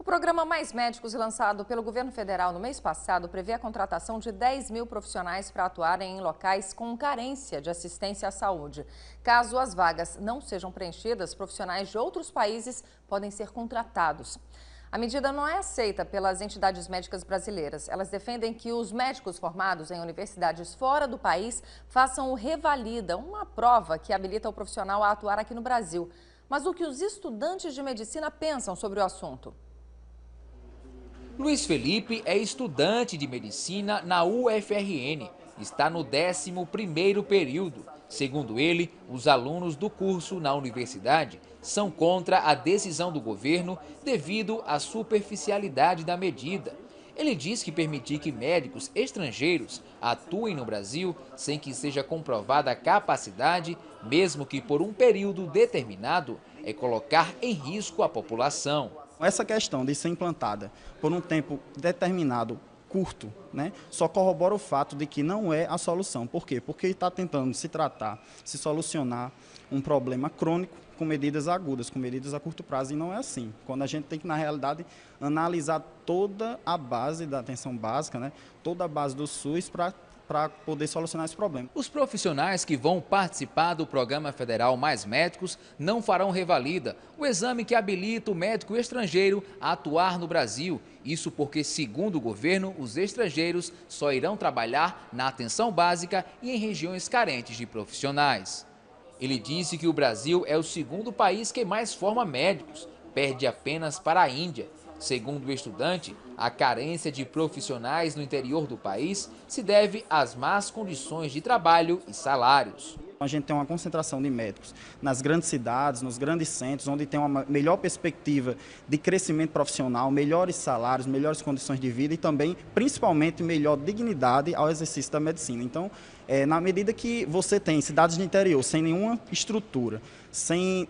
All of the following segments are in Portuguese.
O programa Mais Médicos, lançado pelo governo federal no mês passado, prevê a contratação de 10 mil profissionais para atuarem em locais com carência de assistência à saúde. Caso as vagas não sejam preenchidas, profissionais de outros países podem ser contratados. A medida não é aceita pelas entidades médicas brasileiras. Elas defendem que os médicos formados em universidades fora do país façam o Revalida, uma prova que habilita o profissional a atuar aqui no Brasil. Mas o que os estudantes de medicina pensam sobre o assunto? Luiz Felipe é estudante de medicina na UFRN. Está no 11º período. Segundo ele, os alunos do curso na universidade são contra a decisão do governo devido à superficialidade da medida. Ele diz que permitir que médicos estrangeiros atuem no Brasil sem que seja comprovada a capacidade, mesmo que por um período determinado, é colocar em risco a população. Essa questão de ser implantada por um tempo determinado, curto, só corrobora o fato de que não é a solução. Por quê? Porque está tentando se tratar, se solucionar um problema crônico com medidas agudas, com medidas a curto prazo, e não é assim. Quando a gente tem que, na realidade, analisar toda a base da atenção básica, toda a base do SUS para poder solucionar esse problema. Os profissionais que vão participar do Programa Federal Mais Médicos não farão revalida, o exame que habilita o médico estrangeiro a atuar no Brasil. Isso porque, segundo o governo, os estrangeiros só irão trabalhar na atenção básica e em regiões carentes de profissionais. Ele disse que o Brasil é o segundo país que mais forma médicos, perde apenas para a Índia. Segundo o estudante, a carência de profissionais no interior do país se deve às más condições de trabalho e salários. A gente tem uma concentração de médicos nas grandes cidades, nos grandes centros, onde tem uma melhor perspectiva de crescimento profissional, melhores salários, melhores condições de vida e também, principalmente, melhor dignidade ao exercício da medicina. Então, na medida que você tem cidades de interior sem nenhuma estrutura, sem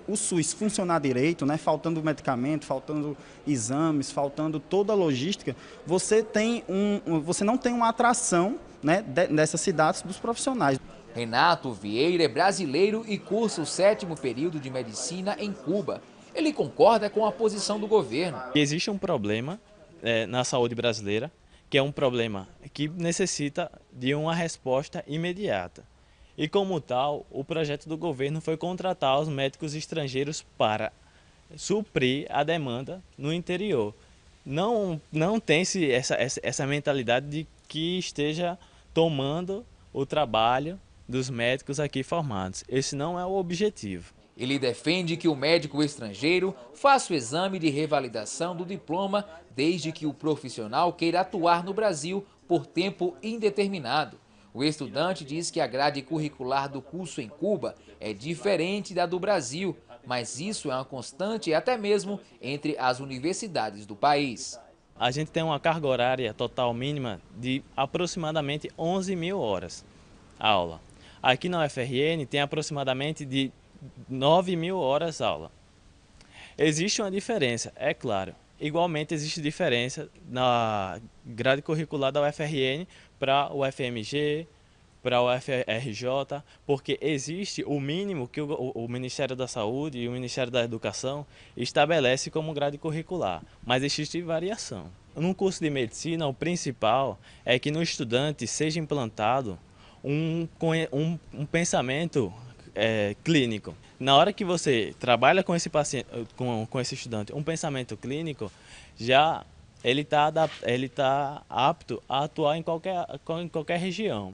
o SUS funcionar direito, faltando medicamento, faltando exames, faltando toda a logística, você não tem uma atração nessas cidades dos profissionais. Renato Vieira é brasileiro e cursa o 7º período de medicina em Cuba. Ele concorda com a posição do governo. Existe um problema na saúde brasileira, que é um problema que necessita de uma resposta imediata. E como tal, o projeto do governo foi contratar os médicos estrangeiros para suprir a demanda no interior. Não tem-se essa mentalidade de que esteja tomando o trabalho dos médicos aqui formados. Esse não é o objetivo. Ele defende que o médico estrangeiro faça o exame de revalidação do diploma desde que o profissional queira atuar no Brasil por tempo indeterminado. O estudante diz que a grade curricular do curso em Cuba é diferente da do Brasil, mas isso é uma constante até mesmo entre as universidades do país. A gente tem uma carga horária total mínima de aproximadamente 11 mil horas aula. Aqui na UFRN tem aproximadamente de 9 mil horas aula. Existe uma diferença, é claro. Igualmente existe diferença na grade curricular da UFRN para o UFMG, para o UFRJ, porque existe o mínimo que o Ministério da Saúde e o Ministério da Educação estabelece como grade curricular, mas existe variação. No curso de medicina, o principal é que no estudante seja implantado um pensamento clínico. Na hora que você trabalha com esse paciente, com esse estudante, um pensamento clínico, já ele tá apto a atuar em qualquer região.